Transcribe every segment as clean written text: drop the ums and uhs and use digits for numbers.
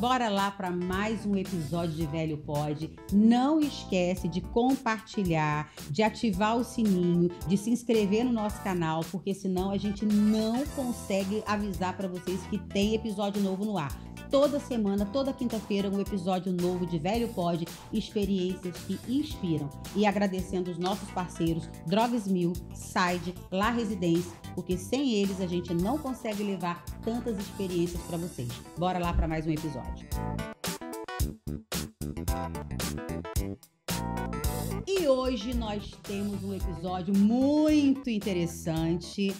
Bora lá para mais um episódio de Velho Pode. Não esquece de compartilhar, de ativar o sininho, de se inscrever no nosso canal, porque senão a gente não consegue avisar para vocês que tem episódio novo no ar. Toda semana, toda quinta-feira, um episódio novo de Velho Pode, experiências que inspiram. E agradecendo os nossos parceiros, Drogas Mil, Side, La Residência, porque sem eles a gente não consegue levar tantas experiências para vocês. Bora lá para mais um episódio. E hoje nós temos um episódio muito interessante.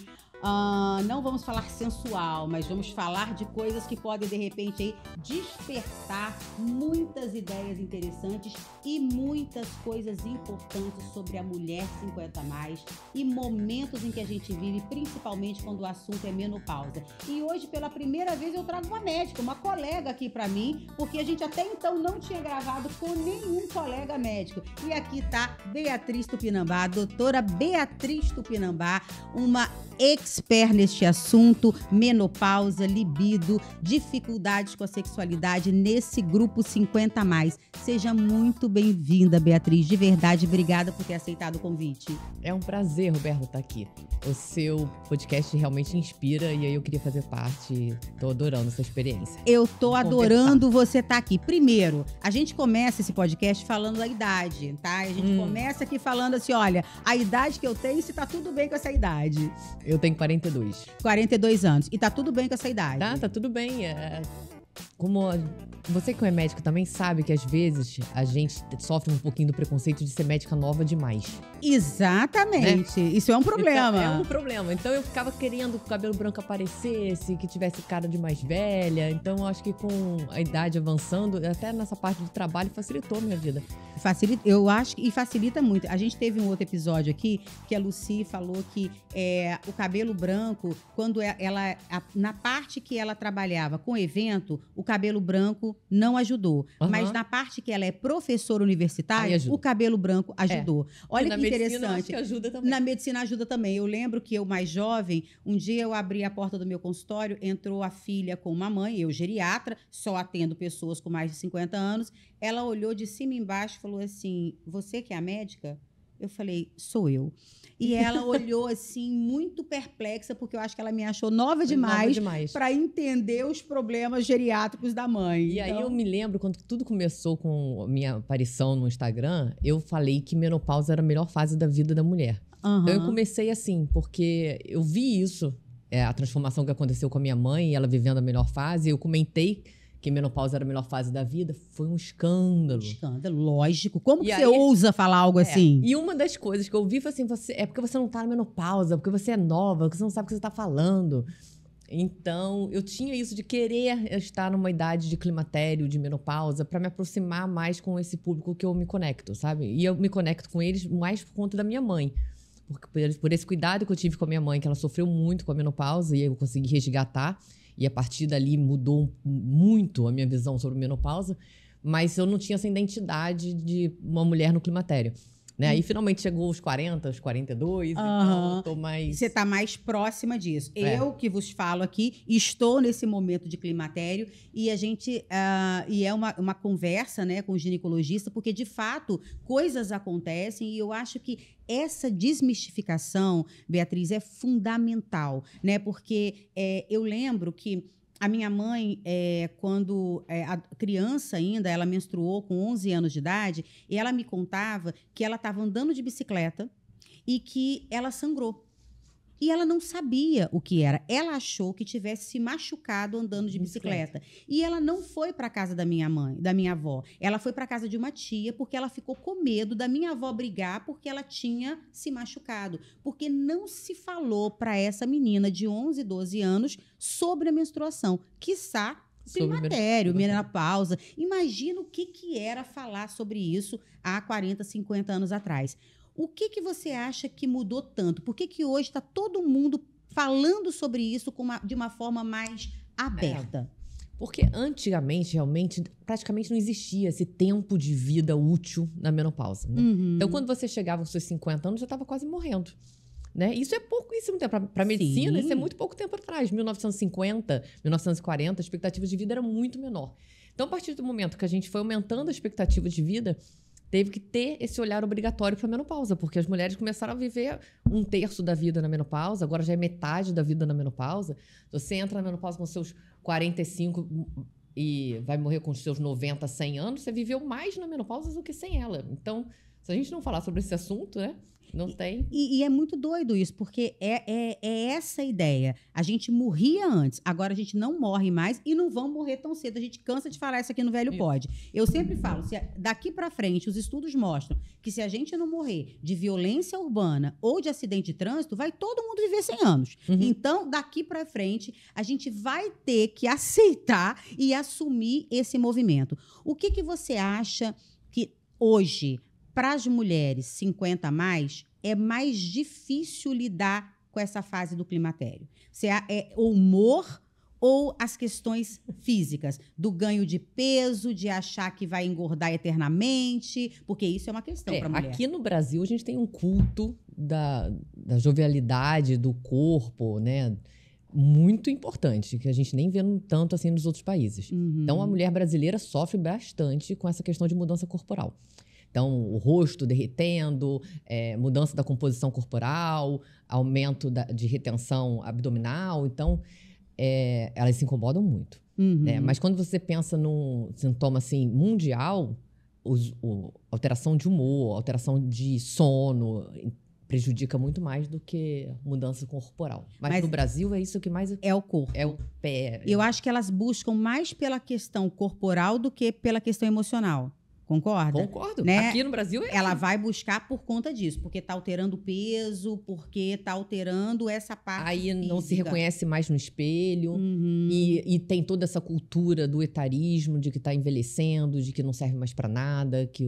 Não vamos falar sensual, mas vamos falar de coisas que podem, de repente, aí, despertar muitas ideias interessantes e muitas coisas importantes sobre a mulher 50+, e momentos em que a gente vive, principalmente quando o assunto é menopausa. E hoje, pela primeira vez, eu trago uma médica, uma colega aqui para mim, porque a gente até então não tinha gravado com nenhum colega médico. E aqui tá Beatriz Tupinambá, a doutora Beatriz Tupinambá, uma expert neste assunto, menopausa, libido, dificuldades com a sexualidade nesse grupo 50+. Seja muito bem-vinda, Beatriz. De verdade, obrigada por ter aceitado o convite. É um prazer, Roberto, estar aqui. O seu podcast realmente inspira e aí eu queria fazer parte. Tô adorando essa experiência. Eu tô adorando você estar aqui. Primeiro, a gente começa esse podcast falando da idade, tá? A gente começa aqui falando assim, olha, a idade que eu tenho, se tá tudo bem com essa idade. Eu tenho 42. 42 anos. E tá tudo bem com essa idade? Tá tudo bem. Como você que é médico também sabe que às vezes a gente sofre um pouquinho do preconceito de ser médica nova demais. Exatamente. Né? Isso é um problema. Então, é um problema. Então eu ficava querendo que o cabelo branco aparecesse, que tivesse cara de mais velha. Então eu acho que com a idade avançando, até nessa parte do trabalho, facilitou a minha vida. Eu acho que facilita muito. A gente teve um outro episódio aqui que a Lucy falou que o cabelo branco, quando na parte que ela trabalhava com evento, o cabelo branco não ajudou. Mas na parte que ela é professora universitária, o cabelo branco ajudou. Olha que interessante. Na medicina, acho que ajuda também. Na medicina ajuda também. Eu lembro que eu, mais jovem, um dia eu abri a porta do meu consultório, entrou a filha com uma mãe, eu geriatra, só atendo pessoas com mais de 50 anos. Ela olhou de cima e embaixo e falou assim, você que é a médica? Eu falei, sou eu. E ela olhou assim, muito perplexa, porque eu acho que ela me achou nova demais para entender os problemas geriátricos da mãe. E aí eu me lembro, quando tudo começou com a minha aparição no Instagram, eu falei que menopausa era a melhor fase da vida da mulher. Então eu comecei assim, porque eu vi isso, a transformação que aconteceu com a minha mãe, ela vivendo a melhor fase, eu comentei que menopausa era a melhor fase da vida, foi um escândalo. Escândalo, lógico. Como que você ousa falar algo assim? E uma das coisas que eu ouvi foi assim, é porque você não tá na menopausa, porque você é nova, porque você não sabe o que você tá falando. Então, eu tinha isso de querer estar numa idade de climatério, de menopausa, para me aproximar mais com esse público que eu me conecto, sabe? E eu me conecto com eles mais por conta da minha mãe. Por esse cuidado que eu tive com a minha mãe, que ela sofreu muito com a menopausa e eu consegui resgatar. E a partir dali mudou muito a minha visão sobre menopausa, mas eu não tinha essa identidade de uma mulher no climatério. Né? Aí finalmente chegou os 40, os 42, então eu tô mais... Você tá mais próxima disso. Eu que vos falo aqui, estou nesse momento de climatério e a gente... e é uma conversa, né, com o ginecologista, porque de fato coisas acontecem e eu acho que essa desmistificação, Beatriz, é fundamental, né? Porque eu lembro que a minha mãe, quando a criança ainda, ela menstruou com 11 anos de idade, e ela me contava que ela estava andando de bicicleta e que ela sangrou. E ela não sabia o que era. Ela achou que tivesse se machucado andando de bicicleta. E ela não foi para a casa da minha mãe, da minha avó. Ela foi para a casa de uma tia, porque ela ficou com medo da minha avó brigar porque ela tinha se machucado. Porque não se falou para essa menina de 11, 12 anos sobre a menstruação. Quiçá climatério, menopausa. Imagina o que era falar sobre isso há 40, 50 anos atrás. O que você acha que mudou tanto? Por que hoje está todo mundo falando sobre isso de uma forma mais aberta? Porque antigamente, realmente, praticamente não existia esse tempo de vida útil na menopausa. Né? Então, quando você chegava aos seus 50 anos, já estava quase morrendo. Né? Isso é pouquíssimo tempo. Para a medicina, isso é muito pouco tempo atrás. 1950, 1940, a expectativa de vida era muito menor. Então, a partir do momento que a gente foi aumentando a expectativa de vida, teve que ter esse olhar obrigatório para a menopausa, porque as mulheres começaram a viver 1/3 da vida na menopausa, agora já é metade da vida na menopausa. Você entra na menopausa com seus 45 e vai morrer com os seus 90, 100 anos, você viveu mais na menopausa do que sem ela. Então, se a gente não falar sobre esse assunto, né? Não tem. E é muito doido isso, porque é essa a ideia. A gente morria antes, agora a gente não morre mais e não vão morrer tão cedo. A gente cansa de falar isso aqui no Velho Pode. Eu sempre falo, daqui para frente, os estudos mostram que se a gente não morrer de violência urbana ou de acidente de trânsito, vai todo mundo viver 100 anos. Então, daqui para frente, a gente vai ter que aceitar e assumir esse movimento. O que você acha que hoje, para as mulheres 50 a mais, é mais difícil lidar com essa fase do climatério? É o humor ou as questões físicas? Do ganho de peso, de achar que vai engordar eternamente? Porque isso é uma questão para a mulher. Aqui no Brasil, a gente tem um culto da jovialidade, do corpo, né? Muito importante, que a gente nem vê tanto assim nos outros países. Então, a mulher brasileira sofre bastante com essa questão de mudança corporal. Então, o rosto derretendo, mudança da composição corporal, aumento de retenção abdominal. Então, elas se incomodam muito. Né? Mas quando você pensa num sintoma assim, mundial, alteração de humor, alteração de sono, prejudica muito mais do que mudança corporal. Mas no Brasil é isso que mais... É o corpo. É o pé. Eu acho que elas buscam mais pela questão corporal do que pela questão emocional. Concorda? Concordo. Né? Aqui no Brasil ela vai buscar por conta disso, porque está alterando o peso, porque está alterando essa parte aí física. Não se reconhece mais no espelho e tem toda essa cultura do etarismo, de que está envelhecendo, de que não serve mais para nada, que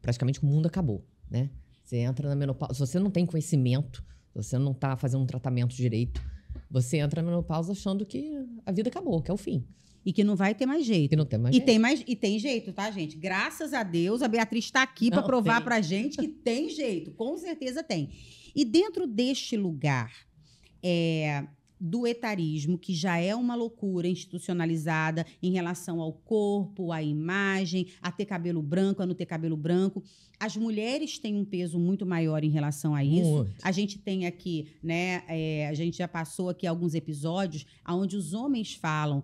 praticamente o mundo acabou, né? Você entra na menopausa, se você não tem conhecimento, se você não está fazendo um tratamento direito, você entra na menopausa achando que a vida acabou, que é o fim. E que não vai ter mais jeito. E não tem mais jeito. E tem jeito, tá, gente? Graças a Deus, a Beatriz está aqui para provar pra gente que tem jeito. Com certeza tem. E dentro deste lugar do etarismo, que já é uma loucura institucionalizada em relação ao corpo, à imagem, a ter cabelo branco, a não ter cabelo branco, as mulheres têm um peso muito maior em relação a isso. Muito. A gente tem aqui, né? A gente já passou aqui alguns episódios onde os homens falam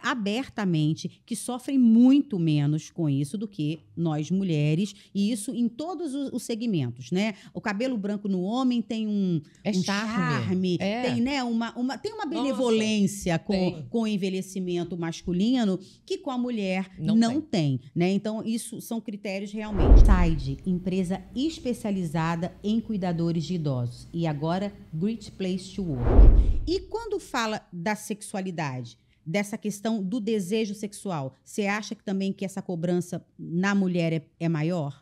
abertamente que sofrem muito menos com isso do que nós mulheres, e isso em todos os segmentos, né? O cabelo branco no homem tem um charme, tem, né, tem uma benevolência com o envelhecimento masculino que com a mulher não tem, né? Então, isso são critérios realmente. Tide, empresa especializada em cuidadores de idosos, e agora Great Place to Work. E quando fala da sexualidade, dessa questão do desejo sexual, você acha que também que essa cobrança na mulher é maior?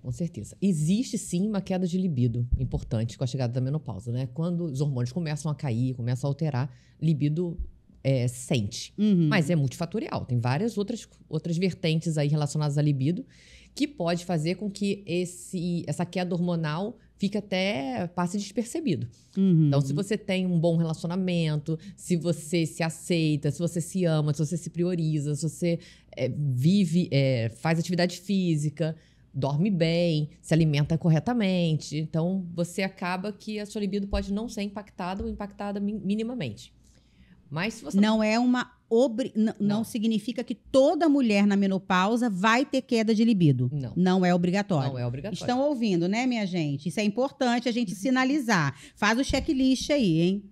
Com certeza. Existe, sim, uma queda de libido importante com a chegada da menopausa, né? Quando os hormônios começam a cair, começam a alterar, libido sente. Mas é multifatorial. Tem várias outras vertentes aí relacionadas a libido que pode fazer com que essa queda hormonal passe despercebido. Então, se você tem um bom relacionamento, se você se aceita, se você se ama, se você se prioriza, se você faz atividade física, dorme bem, se alimenta corretamente, então você acaba que a sua libido pode não ser impactada ou impactada minimamente. Mas se você... Não significa que toda mulher na menopausa vai ter queda de libido. Não é obrigatório. Não é obrigatório. Estão ouvindo, né, minha gente? Isso é importante a gente sinalizar. Faz o checklist aí, hein?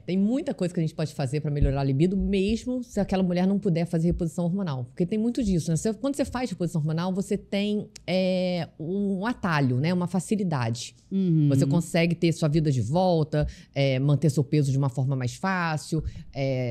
Tem muita coisa que a gente pode fazer para melhorar a libido, mesmo se aquela mulher não puder fazer reposição hormonal. Porque tem muito disso, né? Quando você faz reposição hormonal, você tem um atalho, né? Uma facilidade. Você consegue ter sua vida de volta, manter seu peso de uma forma mais fácil,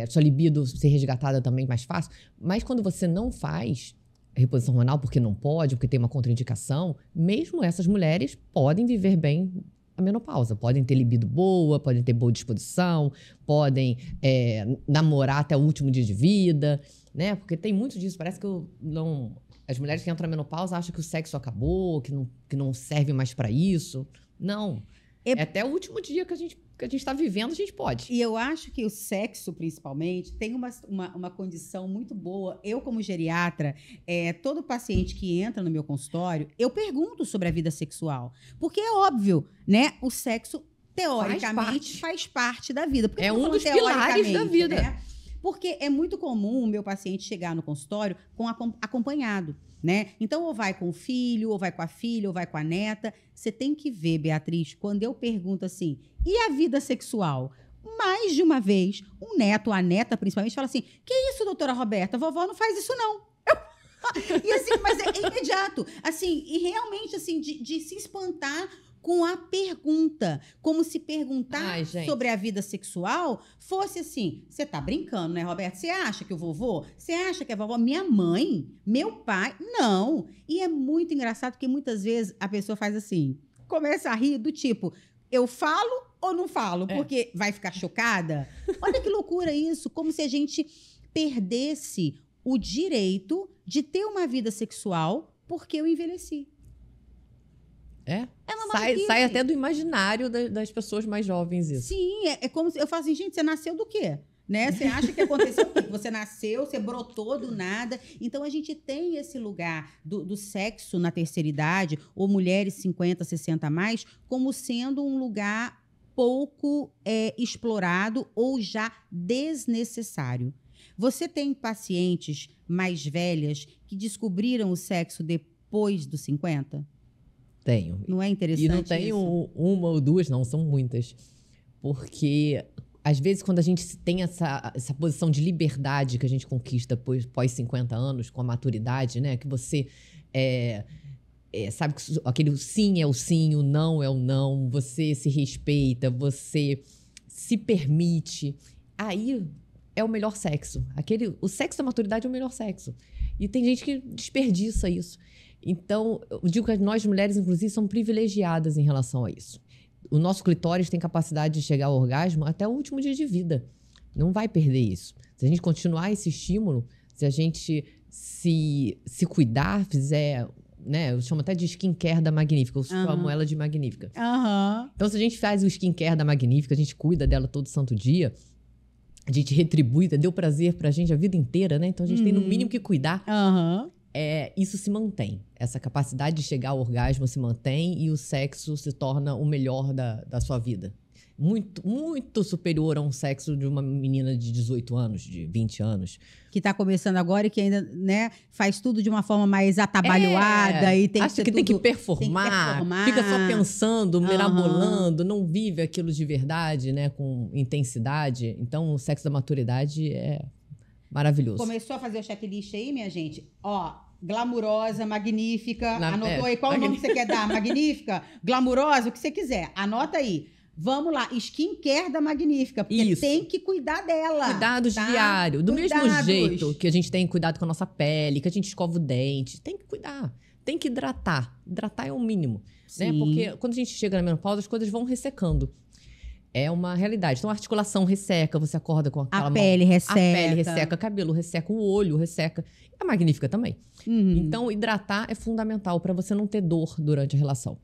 sua libido ser resgatada também mais fácil. Mas quando você não faz reposição hormonal porque não pode, porque tem uma contraindicação, mesmo essas mulheres podem viver bem a menopausa. Podem ter libido boa, podem ter boa disposição, podem namorar até o último dia de vida, né? Porque tem muito disso. Parece que as mulheres que entram na menopausa acham que o sexo acabou, que não serve mais para isso. Não. Até o último dia que a gente está vivendo, a gente pode. E eu acho que o sexo, principalmente, tem uma condição muito boa. Eu, como geriatra, todo paciente que entra no meu consultório, eu pergunto sobre a vida sexual. Porque é óbvio, né? O sexo, teoricamente, faz parte da vida. É um dos pilares da vida. Né? Porque é muito comum o meu paciente chegar no consultório acompanhado. Né? Então, ou vai com o filho, ou vai com a filha, ou vai com a neta. Você tem que ver, Beatriz, quando eu pergunto assim, e a vida sexual? Mais de uma vez, um neto, a neta principalmente, fala assim, que isso, doutora Roberta? Vovó não faz isso, não. E assim, mas é imediato. Assim, e realmente, assim, de se espantar com a pergunta. Como se perguntar sobre a vida sexual fosse assim, você tá brincando, né, Roberto? Você acha que o vovô? Você acha que a vovó? Minha mãe? Meu pai? Não. E é muito engraçado porque muitas vezes a pessoa faz assim, começa a rir do tipo, eu falo ou não falo? Porque vai ficar chocada? Olha que loucura isso. Como se a gente perdesse o direito de ter uma vida sexual porque eu envelheci. Sai até do imaginário das pessoas mais jovens isso. Sim, é como se eu falo assim, gente, você nasceu do quê? Né? Você acha que aconteceu o quê? Você nasceu, você brotou do nada. Então, a gente tem esse lugar do sexo na terceira idade, ou mulheres 50, 60 a mais, como sendo um lugar pouco explorado ou já desnecessário. Você tem pacientes mais velhas que descobriram o sexo depois dos 50? Tenho. Não é interessante isso? E não tenho uma ou duas, não, são muitas. Porque, às vezes, quando a gente tem essa posição de liberdade que a gente conquista pós 50 anos, com a maturidade, né? Que você sabe que aquele sim é o sim, o não é o não, você se respeita, você se permite. Aí é o melhor sexo. O sexo da maturidade é o melhor sexo. E tem gente que desperdiça isso. Então, eu digo que nós mulheres, inclusive, somos privilegiadas em relação a isso. O nosso clitóris tem capacidade de chegar ao orgasmo até o último dia de vida. Não vai perder isso. Se a gente continuar esse estímulo, se a gente se cuidar, fizer, né? Eu chamo até de skincare da Magnífica. Eu chamo ela de Magnífica. Então, se a gente faz o skincare da Magnífica, a gente cuida dela todo santo dia, a gente retribui, deu prazer pra gente a vida inteira, né? Então, a gente tem no mínimo que cuidar. Isso se mantém. Essa capacidade de chegar ao orgasmo se mantém e o sexo se torna o melhor da sua vida. Muito, muito superior a um sexo de uma menina de 18 anos, de 20 anos. Que está começando agora e que ainda, né, faz tudo de uma forma mais atabalhoada. E tem acha que tem que performar, fica só pensando, mirabolando, não vive aquilo de verdade, né, com intensidade. Então, o sexo da maturidade é maravilhoso. Começou a fazer o checklist aí, minha gente? Ó, glamurosa, magnífica. Anotou aí qual o nome que você quer dar? Magnífica? Glamurosa? O que você quiser. Anota aí. Vamos lá, skincare da Magnífica, porque tem que cuidar dela. Cuidados diários. Do mesmo jeito que a gente tem cuidado com a nossa pele, que a gente escova o dente. Tem que cuidar. Tem que hidratar. Hidratar é o mínimo. Né? Porque quando a gente chega na menopausa, as coisas vão ressecando. É uma realidade. Então, a articulação resseca, você acorda com aquela mão. A pele resseca, cabelo resseca, o olho resseca. A Magnífica também. Então, hidratar é fundamental para você não ter dor durante a relação.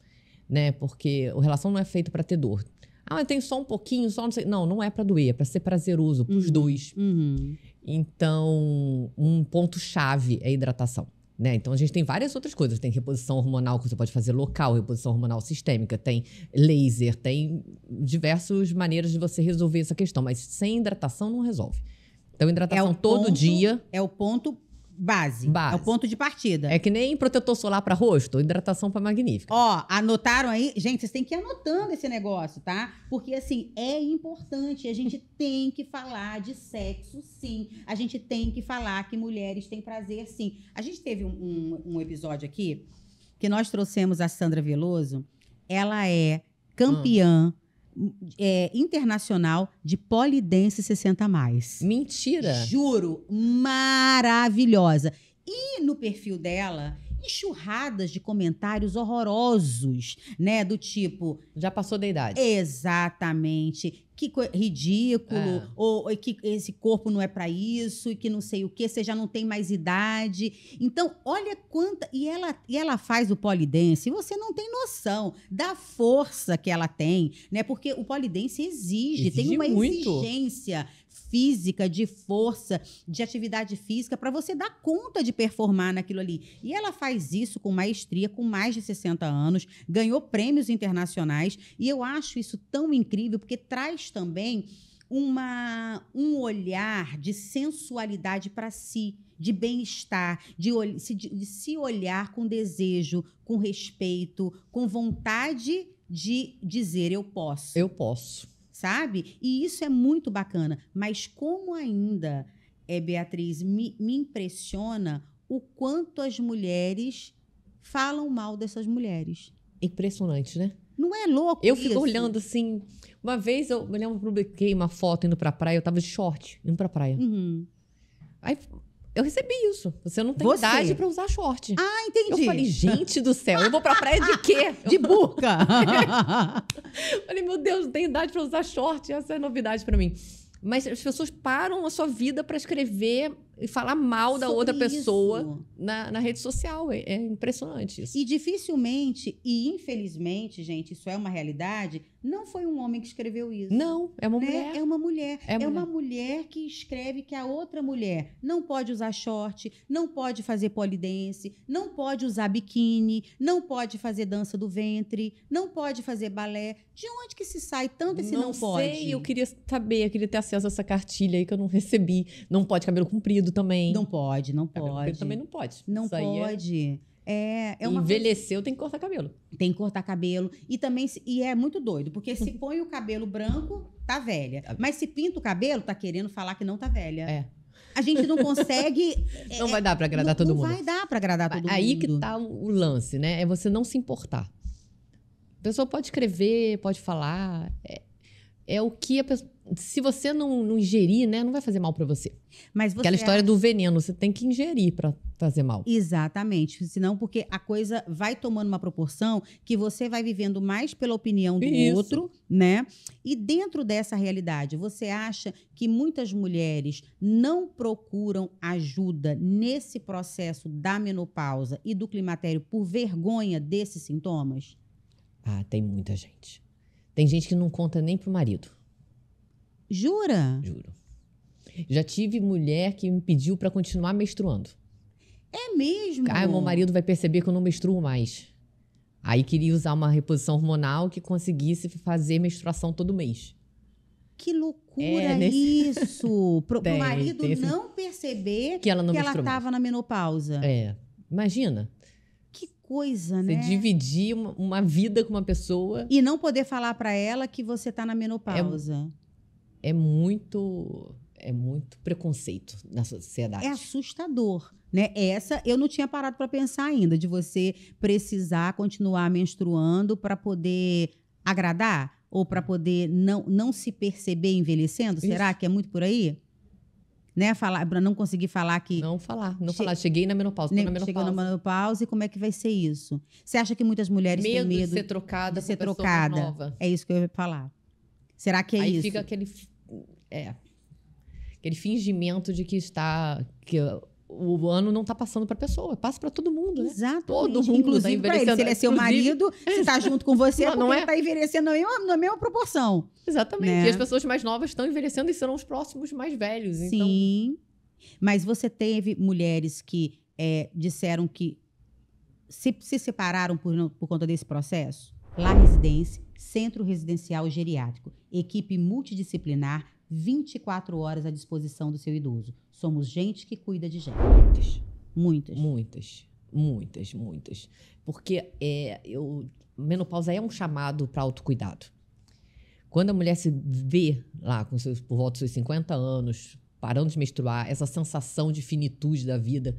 Né? Porque a relação não é feita para ter dor. Mas tem só um pouquinho, só não sei. Não é para doer, é para ser prazeroso pros dois. Então, um ponto-chave é a hidratação. Né? Então, a gente tem várias outras coisas. Tem reposição hormonal que você pode fazer local, reposição hormonal sistêmica, tem laser, tem diversas maneiras de você resolver essa questão. Mas sem hidratação não resolve. Então, hidratação todo dia. É o ponto base. É o ponto de partida. É que nem protetor solar para rosto, hidratação para Magnífica. Ó, anotaram aí? Gente, vocês têm que ir anotando esse negócio, tá? Porque, assim, é importante. A gente tem que falar de sexo, sim. A gente tem que falar que mulheres têm prazer, sim. A gente teve um episódio aqui que nós trouxemos a Sandra Veloso. Ela é campeã internacional de polidense 60+. Mentira! Juro, maravilhosa. E no perfil dela, enxurradas de comentários horrorosos, né? Do tipo... Já passou da idade. Exatamente. Que ridículo, ou que esse corpo não é para isso, e que não sei o quê, você já não tem mais idade. Então, olha quanta... E ela faz o pole dance, você não tem noção da força que ela tem, né? Porque o pole dance exige tem uma muito. exigência física, de força, de atividade física, para você dar conta de performar naquilo ali. E ela faz isso com maestria, com mais de 60 anos, ganhou prêmios internacionais, e eu acho isso tão incrível, porque traz também um olhar de sensualidade para si, de bem-estar, de se olhar com desejo, com respeito, com vontade de dizer eu posso. Eu posso. Sabe? E isso é muito bacana. Mas como ainda, Beatriz, me impressiona o quanto as mulheres falam mal dessas mulheres. Impressionante, né? Não é louco Eu isso? fico olhando assim... Uma vez eu me lembro que eu publiquei uma foto indo pra praia, eu tava de short, indo pra praia. Uhum. Aí eu recebi isso. Você não tem Você? idade pra usar short. Ah, entendi. Eu falei, gente do céu, eu vou pra praia de quê? De burca. Falei, meu Deus, não tenho idade pra usar short. Essa é novidade pra mim. Mas as pessoas param a sua vida pra escrever e falar mal da Sobre outra isso. pessoa na rede social. É impressionante isso. E dificilmente, e infelizmente, gente, isso é uma realidade, não foi um homem que escreveu isso. Não, é uma né? mulher. É uma mulher. É uma mulher que escreve que a outra mulher não pode usar short, não pode fazer pole dance, não pode usar biquíni, não pode fazer dança do ventre, não pode fazer balé. De onde que se sai tanto esse não pode? Não sei, eu queria saber, eu queria ter acesso a essa cartilha aí que eu não recebi. Não pode cabelo comprido também. Não pode, não Cabelo pode. comprido também não pode. Não Isso aí pode. É uma envelheceu, tem que cortar cabelo. Tem que cortar cabelo. E também é muito doido, porque se põe o cabelo branco, tá velha. Mas se pinta o cabelo, tá querendo falar que não tá velha. É. A gente não consegue. Não vai dar pra agradar todo mundo. Não vai dar pra agradar todo mundo. Aí que tá o lance, né? É você não se importar. A pessoa pode escrever, pode falar. É o que a pessoa... Se você não ingerir, né? Não vai fazer mal pra você. Mas você Aquela história do veneno, você tem que ingerir pra fazer mal. Exatamente. Senão, porque a coisa vai tomando uma proporção que você vai vivendo mais pela opinião do outro, né? E dentro dessa realidade, você acha que muitas mulheres não procuram ajuda nesse processo da menopausa e do climatério por vergonha desses sintomas? Ah, tem muita gente. Tem gente que não conta nem pro marido. Jura? Juro. Já tive mulher que me pediu pra continuar menstruando. É mesmo? Ah, meu marido vai perceber que eu não menstruo mais. Aí queria usar uma reposição hormonal que conseguisse fazer menstruação todo mês. Que loucura isso! Pro marido esse... não perceber que ela estava na menopausa. É. Imagina. Que coisa, né? Você dividir uma vida com uma pessoa... E não poder falar pra ela que você tá na menopausa. É muito preconceito na sociedade. É assustador, né? Essa eu não tinha parado para pensar ainda, de você precisar continuar menstruando para poder agradar ou para poder não se perceber envelhecendo. Isso. Será que é muito por aí? Né? Para não conseguir falar que... Não falar. Cheguei na menopausa, tô na menopausa. Chegou na menopausa e como é que vai ser isso? Você acha que muitas mulheres têm medo de ser trocada de ser trocada? Nova. É isso que eu ia falar. Será que é aí isso? Aí fica aquele fingimento de que o ano não está passando para a pessoa, passa para todo mundo, né? Exato. Todo mundo inclusive para ele, se ele é seu marido, se está junto com você, não ele está envelhecendo na mesma proporção. Exatamente. Né? E as pessoas mais novas estão envelhecendo e serão os próximos mais velhos. Sim. Então... Mas você teve mulheres que disseram que se separaram por conta desse processo? La Residência, Centro Residencial Geriátrico, equipe multidisciplinar, 24 horas à disposição do seu idoso. Somos gente que cuida de gente. Muitas. Porque menopausa é um chamado para autocuidado. Quando a mulher se vê lá por volta dos seus 50 anos, parando de menstruar, essa sensação de finitude da vida,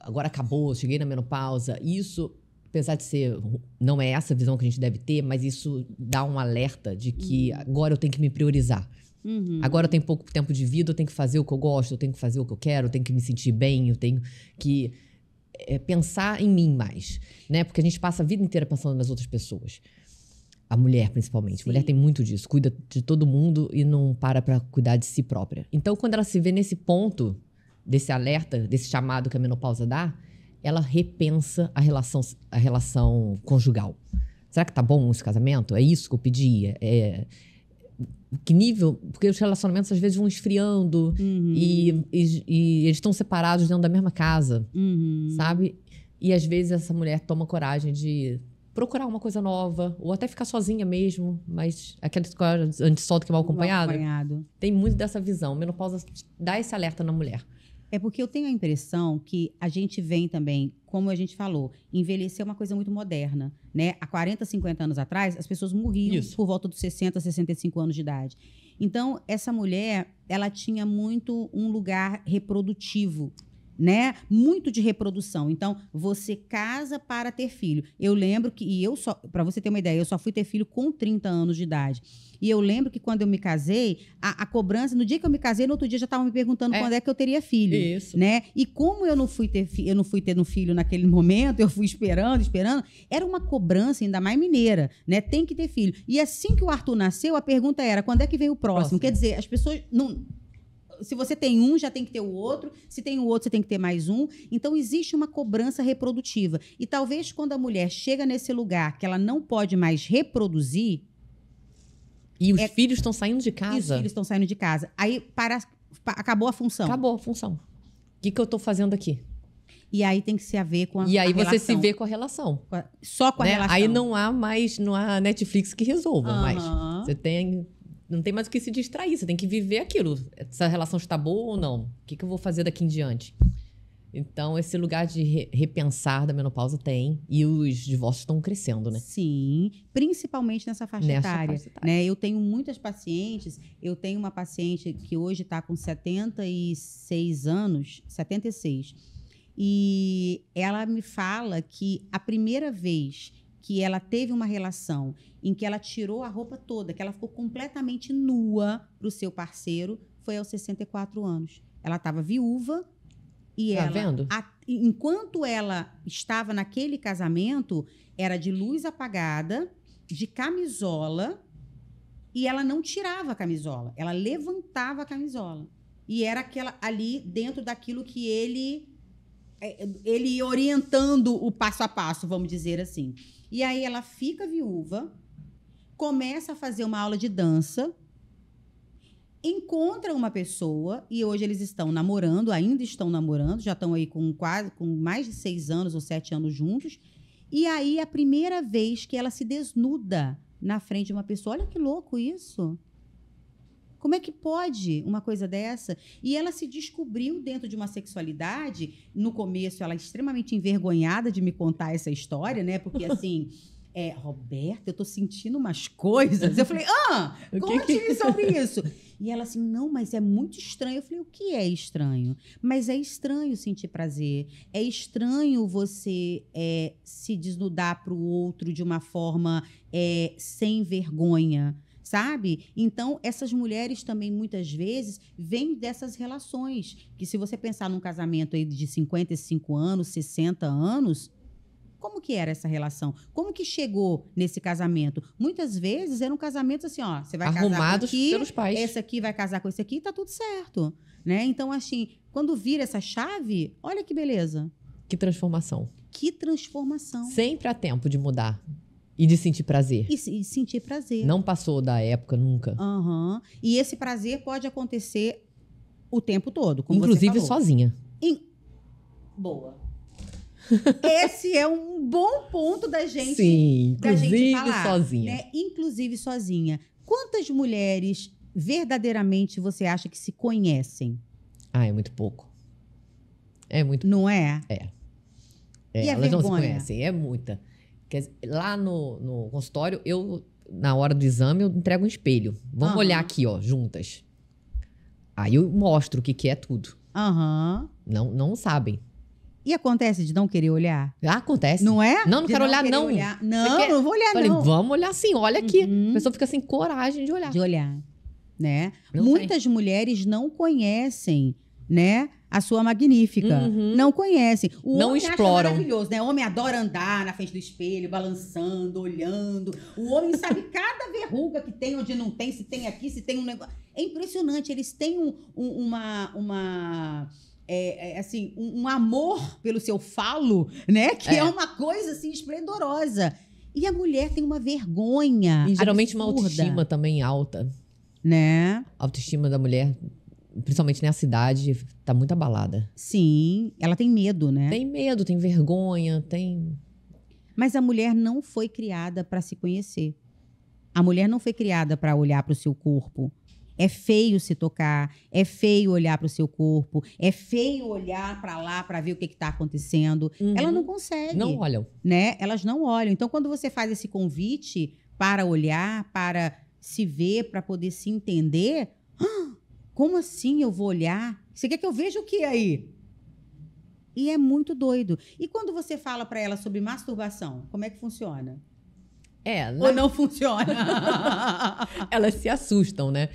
agora acabou, cheguei na menopausa, isso, apesar de não é essa a visão que a gente deve ter, mas isso dá um alerta de que agora eu tenho que me priorizar. Uhum. Agora eu tenho pouco tempo de vida, eu tenho que fazer o que eu gosto, eu tenho que fazer o que eu quero, eu tenho que me sentir bem, eu tenho que... pensar em mim mais, né? Porque a gente passa a vida inteira pensando nas outras pessoas. A mulher, principalmente. Sim. A mulher tem muito disso. Cuida de todo mundo e não para pra cuidar de si própria. Então, quando ela se vê nesse ponto, desse alerta, desse chamado que a menopausa dá, ela repensa a relação conjugal. Será que tá bom esse casamento? É isso que eu pedi? Que nível? Porque os relacionamentos às vezes vão esfriando e eles estão separados dentro da mesma casa, sabe? E às vezes essa mulher toma coragem de procurar uma coisa nova, ou até ficar sozinha mesmo, mas aquela história antes solta que mal acompanhado. Tem muito dessa visão. Menopausa dá esse alerta na mulher. É porque eu tenho a impressão que a gente vem também, como a gente falou, envelhecer é uma coisa muito moderna, né? Há 40, 50 anos atrás, as pessoas morriam por volta dos 60, 65 anos de idade. Então, essa mulher, ela tinha muito um lugar reprodutivo, né? Muito de reprodução. Então, você casa para ter filho. Eu lembro que, para você ter uma ideia, eu só fui ter filho com 30 anos de idade. E eu lembro que quando eu me casei, a cobrança, no dia que eu me casei, no outro dia já estavam me perguntando quando é que eu teria filho. Isso. Né? E como eu não fui tendo filho naquele momento, eu fui esperando, era uma cobrança ainda mais mineira, né? Tem que ter filho. E assim que o Arthur nasceu, a pergunta era, quando é que vem o próximo? Quer dizer, as pessoas não... Se você tem um, já tem que ter o outro. Se tem o outro, você tem que ter mais um. Então, existe uma cobrança reprodutiva. E talvez quando a mulher chega nesse lugar que ela não pode mais reproduzir... E os filhos estão saindo de casa. E os filhos estão saindo de casa. Aí, acabou a função. Acabou a função. O que eu estou fazendo aqui? E aí tem que se haver com a relação. E aí você se vê com a relação. Só com a relação. Aí não há Netflix que resolva mais. Você não tem mais o que se distrair, você tem que viver aquilo. Essa relação está boa ou não? O que eu vou fazer daqui em diante? Então, esse lugar de repensar da menopausa tem. E os divórcios estão crescendo, né? Sim, principalmente nessa faixa etária. Né? Eu tenho muitas pacientes. Eu tenho uma paciente que hoje está com 76 anos, 76. E ela me fala que a primeira vez que ela teve uma relação em que ela tirou a roupa toda, que ela ficou completamente nua para o seu parceiro, foi aos 64 anos. Ela estava viúva e enquanto ela estava naquele casamento, era de luz apagada, de camisola, e ela não tirava a camisola, ela levantava a camisola. E era aquela ali dentro daquilo que ele ia orientando o passo a passo, vamos dizer assim. E aí ela fica viúva, começa a fazer uma aula de dança, encontra uma pessoa, e hoje eles estão namorando, ainda estão namorando, já estão aí com mais de 6 anos ou 7 anos juntos. E aí a primeira vez que ela se desnuda na frente de uma pessoa, olha que louco isso. Como é que pode uma coisa dessa? E ela se descobriu dentro de uma sexualidade. No começo, ela é extremamente envergonhada de me contar essa história, né? Porque, assim, Roberta, eu tô sentindo umas coisas. Eu falei, conte-me sobre isso. E ela assim, não, mas é muito estranho. Eu falei, o que é estranho? Mas é estranho sentir prazer. É estranho você se desnudar para o outro de uma forma sem vergonha. Sabe? Então, essas mulheres também, muitas vezes, vêm dessas relações. Que se você pensar num casamento aí de 55 anos, 60 anos, como que era essa relação? Como que chegou nesse casamento? Muitas vezes eram casamentos assim, ó, você vai arrumados casar com aqui, pelos pais. Esse aqui vai casar com esse aqui, tá tudo certo. Né? Então, assim, quando vira essa chave, olha que beleza. Que transformação. Que transformação. Sempre há tempo de mudar. E de sentir prazer. E sentir prazer. Não passou da época nunca. E esse prazer pode acontecer o tempo todo, como inclusive você falou. Sozinha. Boa. Esse é um bom ponto da gente, sim, inclusive falar, sozinha. Né? Inclusive sozinha. Quantas mulheres verdadeiramente você acha que se conhecem? É muito pouco. É muito pouco. Não é? E elas não se conhecem, é muita. Quer dizer, lá no consultório, na hora do exame, eu entrego um espelho. Vamos olhar aqui, ó, juntas. Aí eu mostro o que é tudo. Não sabem. E acontece de não querer olhar? Acontece. Não é? Não quero olhar, não. Olhar. Não vou olhar, Falei, não. Vamos olhar sim, olha aqui. A pessoa fica sem coragem de olhar. Né? Muitas mulheres não conhecem né? A sua magnífica. Não conhecem. O Não homem exploram. acha maravilhoso, né? O homem adora andar na frente do espelho, balançando, olhando. O homem sabe cada verruga que tem, onde não tem, se tem aqui, se tem um negócio. É impressionante. Eles têm um amor pelo seu falo, né? Que é uma coisa assim esplendorosa. E a mulher tem uma vergonha. E geralmente absurda, uma autoestima também alta. né? A autoestima da mulher, principalmente na cidade, tá muito abalada. Sim, ela tem medo, né? Tem medo, tem vergonha, tem... Mas a mulher não foi criada para se conhecer. A mulher não foi criada para olhar para o seu corpo. É feio se tocar, é feio olhar para o seu corpo, é feio olhar para lá para ver o que está acontecendo. Ela não consegue. Não olham. Né? Elas não olham. Então, quando você faz esse convite para olhar, para se ver, para poder se entender, como assim eu vou olhar? Você quer que eu veja o que aí? E é muito doido. E quando você fala para ela sobre masturbação, como é que funciona? Ou não funciona? Elas se assustam, né?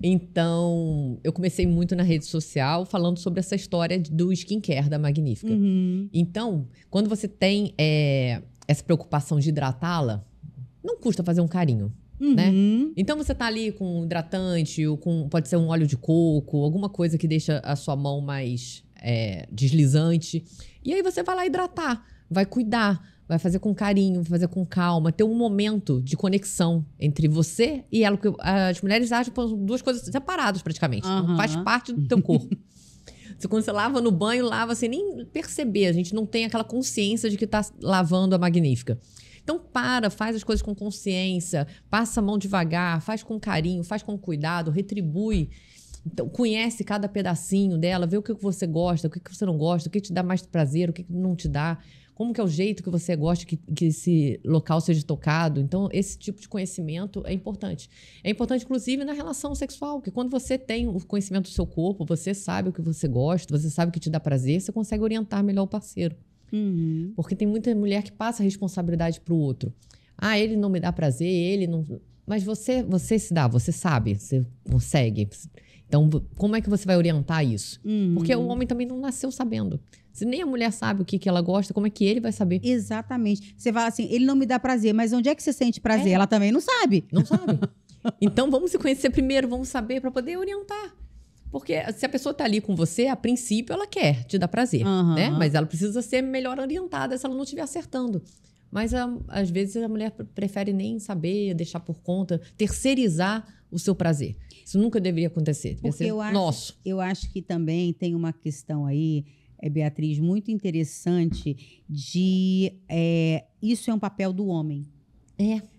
Então, eu comecei muito na rede social falando sobre essa história do skincare da Magnífica. Então, quando você tem essa preocupação de hidratá-la, não custa fazer um carinho, né? Então, você tá ali com um hidratante, ou pode ser um óleo de coco, alguma coisa que deixa a sua mão mais deslizante. E aí você vai lá hidratar, vai cuidar, vai fazer com carinho, vai fazer com calma, ter um momento de conexão entre você e ela. Porque as mulheres agem por duas coisas separadas praticamente. Não faz parte do teu corpo. Quando você lava no banho, lava sem nem perceber. A gente não tem aquela consciência de que tá lavando a Magnífica. Então faz as coisas com consciência, passa a mão devagar, faz com carinho, faz com cuidado, retribui. Então, conhece cada pedacinho dela, vê o que você gosta, o que você não gosta, o que te dá mais prazer, o que não te dá. Como que é o jeito que você gosta que esse local seja tocado. Então, esse tipo de conhecimento é importante. É importante, inclusive, na relação sexual, porque quando você tem o conhecimento do seu corpo, você sabe o que você gosta, você sabe o que te dá prazer, você consegue orientar melhor o parceiro. Porque tem muita mulher que passa a responsabilidade pro outro. Ele não me dá prazer, ele não... Mas você se dá, você sabe, você consegue. Então, como é que você vai orientar isso? Porque o homem também não nasceu sabendo. Se nem a mulher sabe o que ela gosta, como é que ele vai saber? Exatamente. Você fala assim, ele não me dá prazer, mas onde é que você sente prazer? Ela também não sabe. Não sabe. Então, vamos se conhecer primeiro, vamos saber para poder orientar. Porque se a pessoa tá ali com você, a princípio ela quer te dar prazer, né? Mas ela precisa ser melhor orientada se ela não estiver acertando. Mas, às vezes, a mulher prefere nem saber, deixar por conta, terceirizar o seu prazer. Isso nunca deveria acontecer. Deveria ser nosso. Eu acho que também tem uma questão aí, Beatriz, muito interessante de... isso é um papel do homem.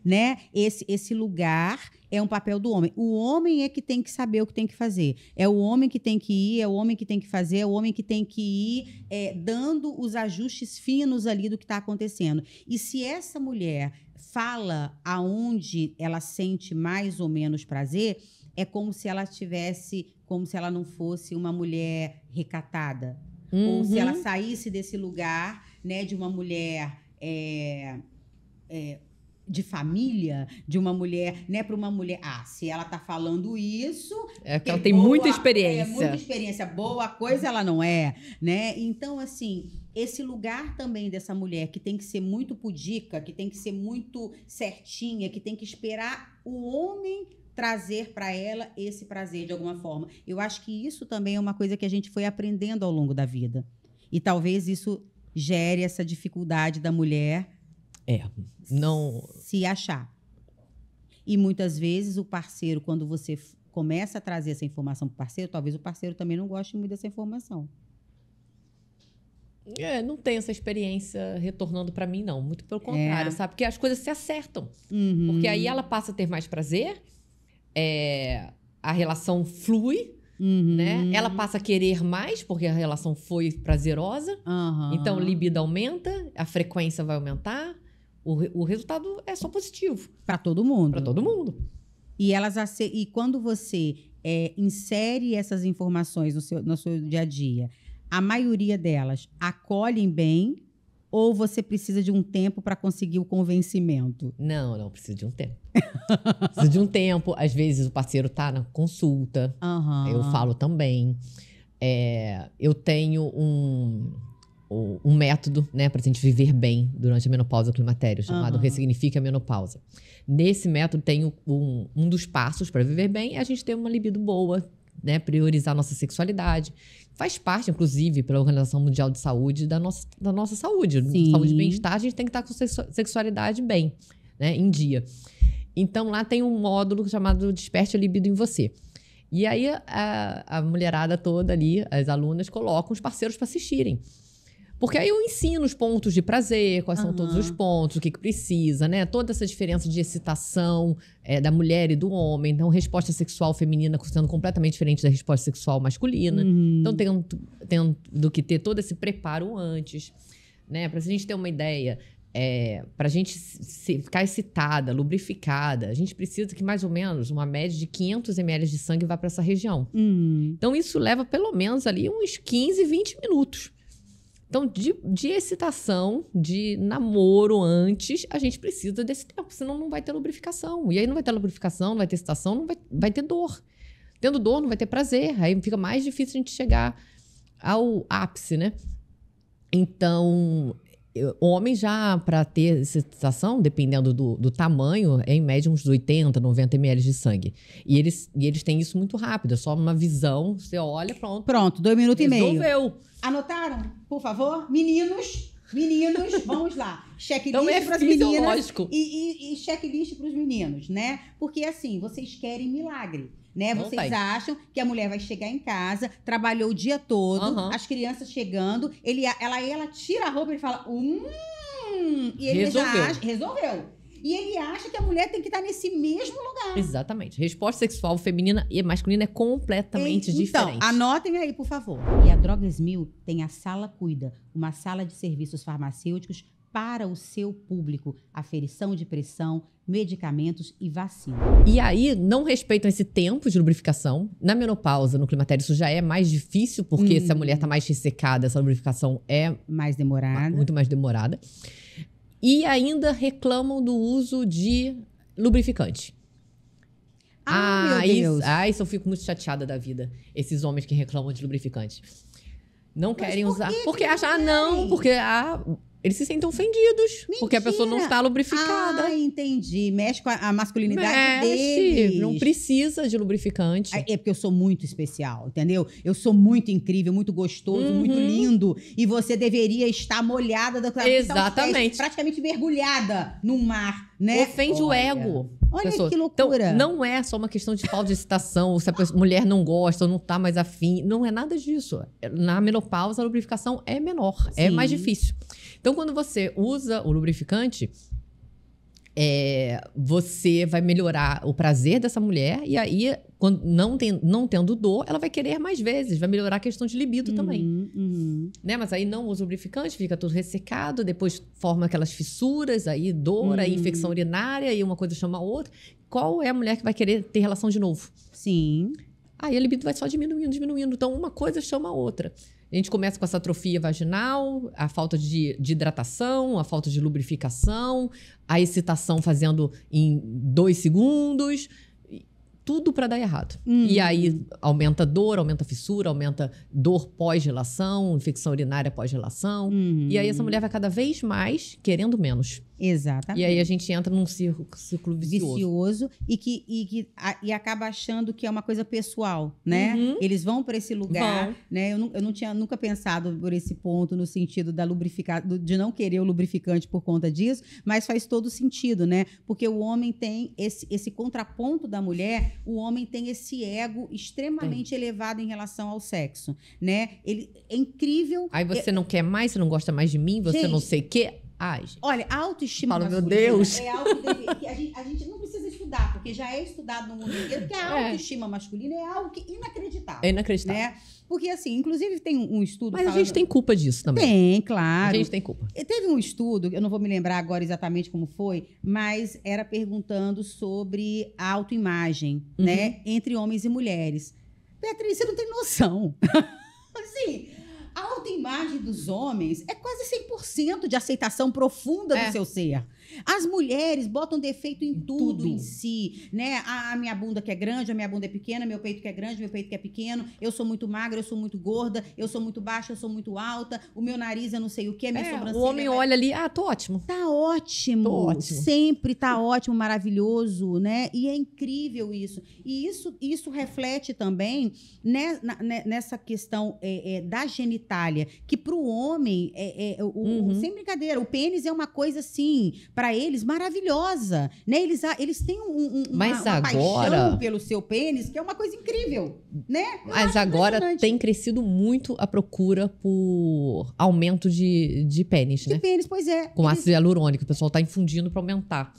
Né? Esse lugar é um papel do homem. O homem é que tem que saber o que tem que fazer. É o homem que tem que ir, é o homem que tem que fazer, é o homem que tem que ir dando os ajustes finos ali do que está acontecendo. E se essa mulher fala aonde ela sente mais ou menos prazer, é como se ela tivesse, como se ela não fosse uma mulher recatada. Ou se ela saísse desse lugar, né, de uma mulher... de família, de uma mulher, né, para uma mulher, se ela tá falando isso... que ela tem muita experiência. Muita experiência, boa coisa ela não é, né? Então, assim, esse lugar também dessa mulher que tem que ser muito pudica, que tem que ser muito certinha, que tem que esperar o homem trazer para ela esse prazer de alguma forma. Eu acho que isso também é uma coisa que a gente foi aprendendo ao longo da vida. E talvez isso gere essa dificuldade da mulher... não se achar. E muitas vezes o parceiro, quando você começa a trazer essa informação para o parceiro, talvez o parceiro também não goste muito dessa informação. Não tenho essa experiência retornando para mim, não. Muito pelo contrário, sabe? Porque as coisas se acertam. Porque aí ela passa a ter mais prazer, a relação flui, né? Ela passa a querer mais, porque a relação foi prazerosa. Então, a libido aumenta, a frequência vai aumentar. O resultado é só positivo. Para todo mundo. Para todo mundo. E quando você insere essas informações no seu dia a dia, a maioria delas acolhem bem ou você precisa de um tempo para conseguir o convencimento? Não, precisa de um tempo. Precisa de um tempo. Às vezes o parceiro tá na consulta. Eu falo também. eu tenho um método, né, pra gente viver bem durante a menopausa climatério, chamado Ressignifique a Menopausa. Nesse método tem um dos passos para viver bem é a gente ter uma libido boa, né, priorizar a nossa sexualidade. Faz parte, inclusive, pela Organização Mundial de Saúde, da nossa saúde. Sim. Saúde e bem-estar, a gente tem que estar com sexualidade bem, né, em dia. Então, lá tem um módulo chamado Desperte a Libido em Você. E aí, a mulherada toda ali, as alunas, colocam os parceiros para assistirem. Porque aí eu ensino os pontos de prazer, quais são todos os pontos, o que precisa, né? Toda essa diferença de excitação da mulher e do homem. Então, resposta sexual feminina sendo completamente diferente da resposta sexual masculina. Então, tendo que ter todo esse preparo antes, né? Pra gente ter uma ideia, pra gente ficar excitada, lubrificada, a gente precisa que mais ou menos uma média de 500 ml de sangue vá para essa região. Então, isso leva pelo menos ali uns 15, 20 minutos. Então, de excitação, de namoro antes, a gente precisa desse tempo, senão não vai ter lubrificação. E aí não vai ter lubrificação, não vai ter excitação, não vai ter dor. Tendo dor, não vai ter prazer. Aí fica mais difícil a gente chegar ao ápice, né? Então, homem já, para ter excitação, dependendo do tamanho, é em média uns 80, 90 ml de sangue. E eles têm isso muito rápido, é só uma visão, você olha, pronto. Pronto, 2 minutos e meio. Resolveu. Anotaram, por favor? Meninos, vamos lá. Checklist Então para as meninas fisiológico. e checklist para os meninos, né? Porque assim, vocês querem milagre, né? Não Vocês tem. acham que a mulher vai chegar em casa, trabalhou o dia todo, as crianças chegando, ela tira a roupa e fala, e ele já acha, resolveu. E ele acha que a mulher tem que estar nesse mesmo lugar. Exatamente. Resposta sexual feminina e masculina é completamente diferente. Então, anotem aí, por favor. E a Drogas Mil tem a Sala Cuida, uma sala de serviços farmacêuticos para o seu público. Aferição de pressão, medicamentos e vacina. E aí, não respeitam esse tempo de lubrificação. Na menopausa, no climatério, isso já é mais difícil, porque se a mulher está mais ressecada, essa lubrificação é mais demorada. Muito mais demorada. E ainda reclamam do uso de lubrificante. Meu Deus. Isso eu fico muito chateada da vida. Esses homens que reclamam de lubrificante. Não querem usar. Porque acham, porque eles se sentem ofendidos. Mentira. Porque a pessoa não está lubrificada. Entendi. Mexe com a masculinidade deles. Não precisa de lubrificante. É porque eu sou muito especial, entendeu? Eu sou muito incrível, muito gostoso, muito lindo. E você deveria estar molhada Exatamente. Praticamente mergulhada no mar, né? Ofende o ego. Olha que loucura. Então, não é só uma questão de falta de excitação, ou se a mulher não gosta ou não tá mais afim. Não é nada disso. Na menopausa, a lubrificação é menor, é mais difícil. Então, quando você usa o lubrificante, você vai melhorar o prazer dessa mulher. E aí, quando não tendo dor, ela vai querer mais vezes. Vai melhorar a questão de libido também. Né? Mas aí não usa lubrificante, fica tudo ressecado. Depois forma aquelas fissuras, aí dor, aí infecção urinária. E uma coisa chama a outra. Qual é a mulher que vai querer ter relação de novo? Sim. Aí a libido vai só diminuindo. Então, uma coisa chama a outra. A gente começa com essa atrofia vaginal, a falta de hidratação, a falta de lubrificação, a excitação fazendo em 2 segundos, tudo para dar errado. E aí aumenta dor, aumenta fissura, aumenta dor pós-relação, infecção urinária pós-relação. E aí essa mulher vai cada vez mais querendo menos. Exatamente. E aí a gente entra num ciclo vicioso. E acaba achando que é uma coisa pessoal, né? Eles vão para esse lugar, né? Eu não tinha nunca pensado por esse ponto no sentido de não querer o lubrificante por conta disso, mas faz todo sentido, né? Porque o homem tem esse contraponto da mulher, o homem tem esse ego extremamente elevado em relação ao sexo, né? Ele é incrível. Aí você não quer mais, você não gosta mais de mim, você não sei o quê. Olha, a autoestima masculina, meu Deus. é algo que a gente não precisa estudar, porque já é estudado no mundo inteiro, porque a autoestima masculina é algo inacreditável. É inacreditável. Né? Porque, assim, inclusive tem um estudo... Mas a gente tem culpa disso também. Tem, claro. A gente tem culpa. Teve um estudo, eu não vou me lembrar agora exatamente como foi, mas era perguntando sobre a autoimagem, né, entre homens e mulheres. Beatriz, você não tem noção. Assim... A autoimagem dos homens é quase 100% de aceitação profunda do seu ser. As mulheres botam defeito em tudo tudo. em si, né? A minha bunda que é grande, a minha bunda é pequena, meu peito que é grande, meu peito que é pequeno, eu sou muito magra, eu sou muito gorda, eu sou muito baixa, eu sou muito alta, o meu nariz é não sei o que, a minha sobrancelha... O homem olha ali, tô ótimo. Tá ótimo, Tô ótimo. sempre tá ótimo, maravilhoso, né? E é incrível isso. E isso reflete também nessa questão da genitália, que para o homem, sem brincadeira, o pênis é uma coisa assim, para eles, maravilhosa, né? Eles têm uma paixão pelo seu pênis, que é uma coisa incrível, né? Mas agora tem crescido muito a procura por aumento de pênis, né? De pênis, pois é. Com ácido hialurônico, o pessoal tá infundindo para aumentar.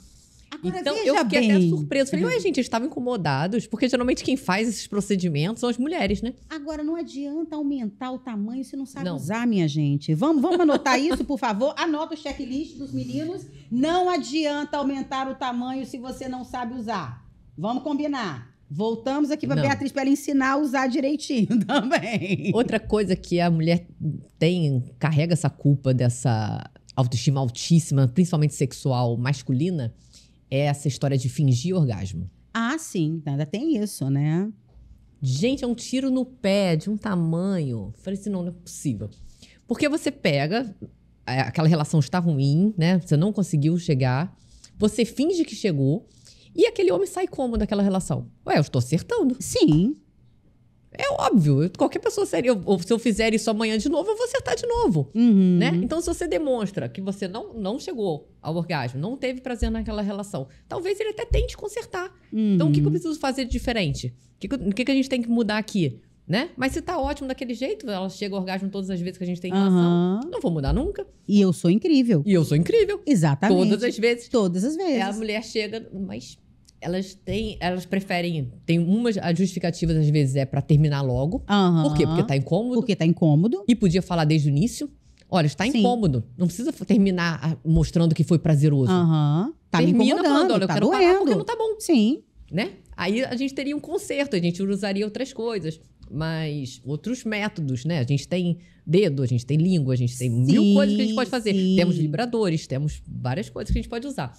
Agora, então, eu fiquei até surpresa. Falei, ué, gente, eles estavam incomodados, porque geralmente quem faz esses procedimentos são as mulheres, né? Agora, não adianta aumentar o tamanho se não sabe usar, minha gente. Vamos anotar isso, por favor? Anota o checklist dos meninos. Não adianta aumentar o tamanho se você não sabe usar. Vamos combinar. Voltamos aqui para Beatriz para ela ensinar a usar direitinho também. Outra coisa que a mulher carrega essa culpa dessa autoestima altíssima, principalmente sexual masculina, é essa história de fingir orgasmo. Ah, sim. Ainda tem isso, né? Gente, é um tiro no pé de um tamanho. Falei assim, não é possível. Porque você pega, aquela relação está ruim, né? Você não conseguiu chegar, você finge que chegou, e aquele homem sai como daquela relação? Ué, eu estou acertando. Sim. É óbvio. Qualquer pessoa seria... Se eu fizer isso amanhã de novo, eu vou acertar de novo. Né? Então, se você demonstra que você não chegou ao orgasmo, não teve prazer naquela relação, talvez ele até tente consertar. Então, o que eu preciso fazer de diferente? O que a gente tem que mudar aqui? Né? Mas se tá ótimo daquele jeito, ela chega ao orgasmo todas as vezes que a gente tem relação, não vou mudar nunca. E eu sou incrível. Exatamente. Todas as vezes. Todas as vezes. A mulher chega, mas... Elas preferem... As justificativas, às vezes, é pra terminar logo. Por quê? Porque tá incômodo. Porque tá incômodo. E podia falar desde o início. Olha, está incômodo. Não precisa terminar mostrando que foi prazeroso. Tá me incomodando, falando, olha, tá eu quero doendo. parar porque não tá bom. Sim. Né? Aí a gente teria um conserto, a gente usaria outras coisas. Mas outros métodos, né? A gente tem dedo, a gente tem língua, a gente tem mil coisas que a gente pode fazer. Temos vibradores, temos várias coisas que a gente pode usar.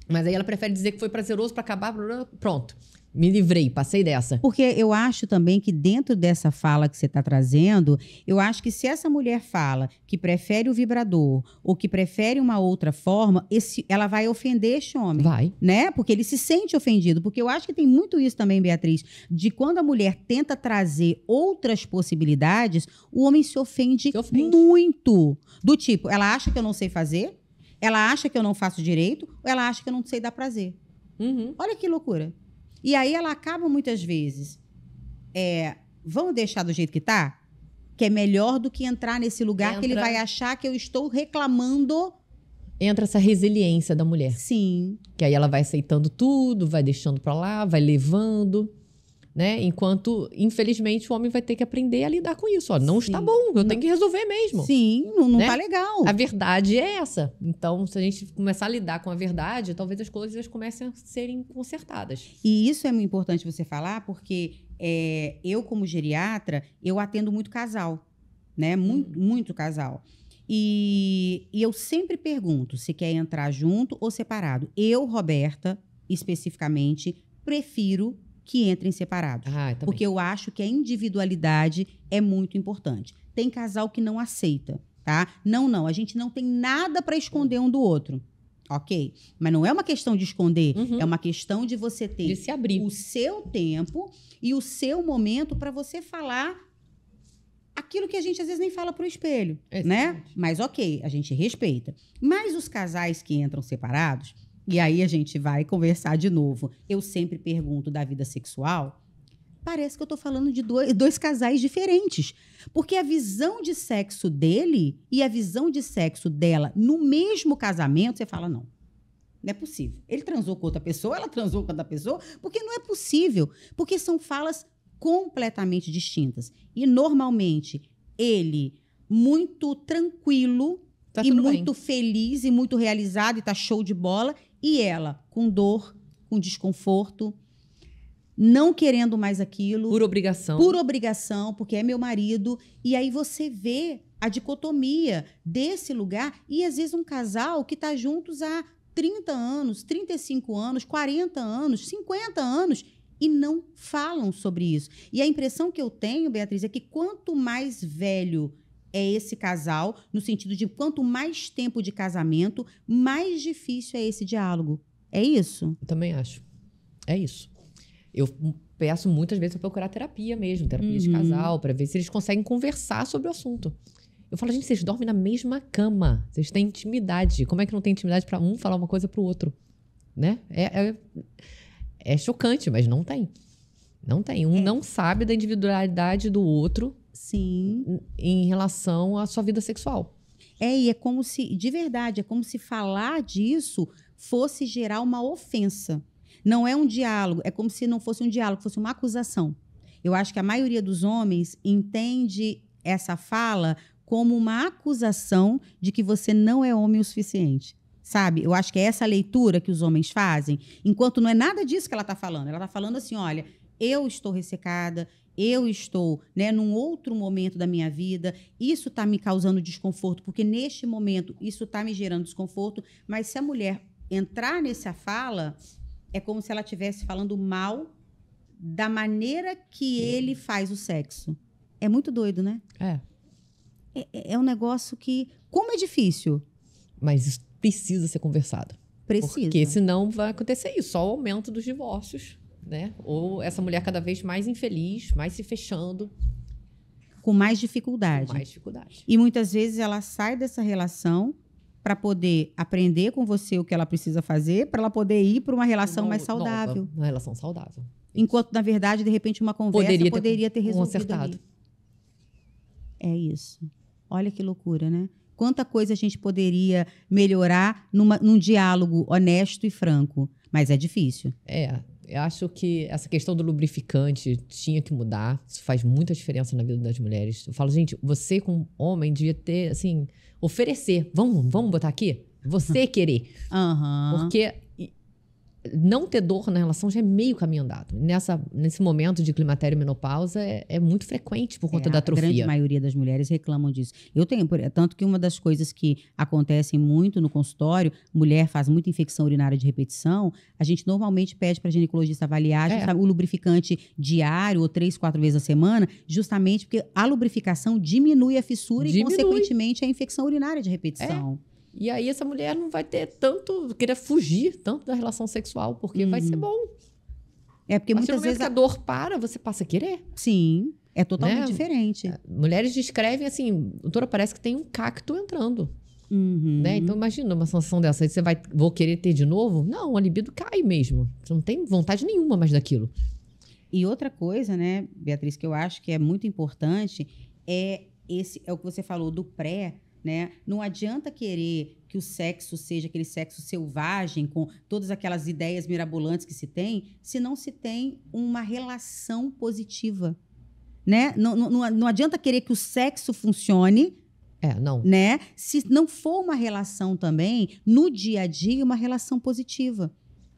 Mas aí ela prefere dizer que foi prazeroso para acabar, pronto. Me livrei, passei dessa. Porque eu acho também que dentro dessa fala que você está trazendo, eu acho que se essa mulher fala que prefere o vibrador ou que prefere uma outra forma, ela vai ofender esse homem. Vai. Né? Porque ele se sente ofendido. Porque eu acho que tem muito isso também, Beatriz, de quando a mulher tenta trazer outras possibilidades, o homem se ofende muito. Do tipo, ela acha que eu não sei fazer, ela acha que eu não faço direito, ou ela acha que eu não sei dar prazer. Olha que loucura. E aí ela acaba muitas vezes, vamos deixar do jeito que tá? Que é melhor do que entrar nesse lugar que ele vai achar que eu estou reclamando. Entra essa resiliência da mulher. Sim. Que aí ela vai aceitando tudo, vai deixando pra lá, vai levando, né? Enquanto, infelizmente, o homem vai ter que aprender a lidar com isso. Ó, não está bom, eu tenho que resolver mesmo. Sim, não né? tá legal. A verdade é essa. Então, se a gente começar a lidar com a verdade, talvez as coisas comecem a serem consertadas. E isso é muito importante você falar, porque eu, como geriatra, eu atendo muito casal, né? Muito casal. E eu sempre pergunto se quer entrar junto ou separado. Eu, Roberta, especificamente, prefiro que entrem separados. Porque eu acho que a individualidade é muito importante. Tem casal que não aceita, tá? Não. A gente não tem nada para esconder um do outro. Ok? Mas não é uma questão de esconder. É uma questão de você ter de se abrir. O seu tempo e o seu momento para você falar aquilo que a gente às vezes nem fala pro espelho, né? Mas ok, a gente respeita. Mas os casais que entram separados... E aí a gente vai conversar de novo. Eu sempre pergunto da vida sexual. Parece que eu tô falando de dois casais diferentes. Porque a visão de sexo dele e a visão de sexo dela no mesmo casamento, você fala, não é possível. Ele transou com outra pessoa, ela transou com outra pessoa, porque não é possível. Porque são falas completamente distintas. E normalmente ele muito tranquilo e muito feliz e muito realizado e tá show de bola. E ela, com dor, com desconforto, não querendo mais aquilo. Por obrigação. Por obrigação, porque é meu marido. E aí você vê a dicotomia desse lugar. E, às vezes, um casal que está juntos há 30 anos, 35 anos, 40 anos, 50 anos e não falam sobre isso. E a impressão que eu tenho, Beatriz, é que quanto mais velho é esse casal, no sentido de quanto mais tempo de casamento, mais difícil é esse diálogo. É isso? Eu também acho. É isso. Eu peço muitas vezes para procurar terapia mesmo, terapia de casal, para ver se eles conseguem conversar sobre o assunto. Eu falo, gente, vocês dormem na mesma cama, vocês têm intimidade. Como é que não tem intimidade para um falar uma coisa para o outro? Né? É chocante, mas não tem. Não tem. Um não sabe da individualidade do outro. Sim. Em relação à sua vida sexual. E é como se, de verdade, é como se falar disso fosse gerar uma ofensa. Não é um diálogo, é como se não fosse um diálogo, fosse uma acusação. Eu acho que a maioria dos homens entende essa fala como uma acusação de que você não é homem o suficiente. Sabe? Eu acho que é essa leitura que os homens fazem, enquanto não é nada disso que ela está falando. Ela está falando assim, olha, eu estou ressecada, eu estou, né, num outro momento da minha vida, isso está me causando desconforto, porque neste momento isso está me gerando desconforto, mas se a mulher entrar nessa fala, é como se ela estivesse falando mal da maneira que ele faz o sexo. É muito doido, né? É um negócio que, como é difícil. Mas isso precisa ser conversado. Precisa. Porque senão vai acontecer isso, só o aumento dos divórcios. Né? Ou essa mulher cada vez mais infeliz, mais se fechando. Com mais dificuldade. Com mais dificuldade. E muitas vezes ela sai dessa relação para poder aprender com você o que ela precisa fazer, para ela poder ir para uma relação mais saudável. Uma relação saudável. Enquanto, na verdade, de repente, uma conversa poderia ter resolvido consertado. Ali. É isso. Olha que loucura, né? Quanta coisa a gente poderia melhorar num diálogo honesto e franco. Mas é difícil. Eu acho que essa questão do lubrificante tinha que mudar. Isso faz muita diferença na vida das mulheres. Eu falo, gente, você como homem devia ter, assim, oferecer. Vamos botar aqui? Você querer. Porque não ter dor na relação já é meio caminho andado. Nesse momento de climatério e menopausa é muito frequente por conta da atrofia. A grande maioria das mulheres reclamam disso. Eu tenho, tanto que uma das coisas que acontecem muito no consultório, mulher faz muita infecção urinária de repetição, a gente normalmente pede para a ginecologista avaliar o lubrificante diário ou 3, 4 vezes a semana, justamente porque a lubrificação diminui a fissura e, consequentemente, a infecção urinária de repetição. E aí essa mulher não vai ter querer fugir tanto da relação sexual, porque vai ser bom. Porque muitas vezes que a dor para, você passa a querer. Sim, é totalmente diferente. Mulheres descrevem assim, doutora, parece que tem um cacto entrando. Né? Então imagina uma sensação dessa, você vou querer ter de novo? Não, a libido cai mesmo. Você não tem vontade nenhuma mais daquilo. E outra coisa, né, Beatriz, que eu acho que é muito importante, é o que você falou do pré. Né? Não adianta querer que o sexo seja aquele sexo selvagem, com todas aquelas ideias mirabolantes que se tem, se não se tem uma relação positiva. Né? Não adianta querer que o sexo funcione, não. Né? Se não for uma relação também, no dia a dia, uma relação positiva.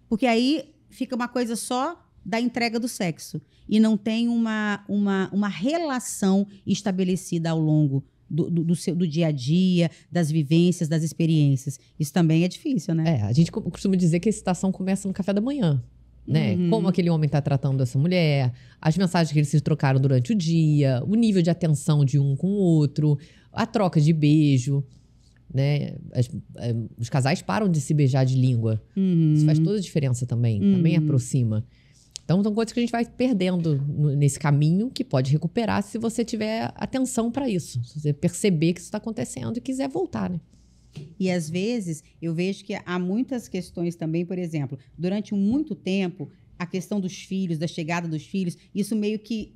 Porque aí fica uma coisa só da entrega do sexo. E não tem uma relação estabelecida ao longo do dia a dia, das vivências, das experiências. Isso também é difícil, né? A gente costuma dizer que a excitação começa no café da manhã, né? Como aquele homem está tratando essa mulher, as mensagens que eles se trocaram durante o dia, o nível de atenção de um com o outro, a troca de beijo, né? Os casais param de se beijar de língua. Isso faz toda a diferença também. Também aproxima. Então, são coisas que a gente vai perdendo nesse caminho, que pode recuperar se você tiver atenção para isso. Se você perceber que isso está acontecendo e quiser voltar, né? E, às vezes, eu vejo que há muitas questões também, por exemplo, durante muito tempo, a questão dos filhos, da chegada dos filhos, isso meio que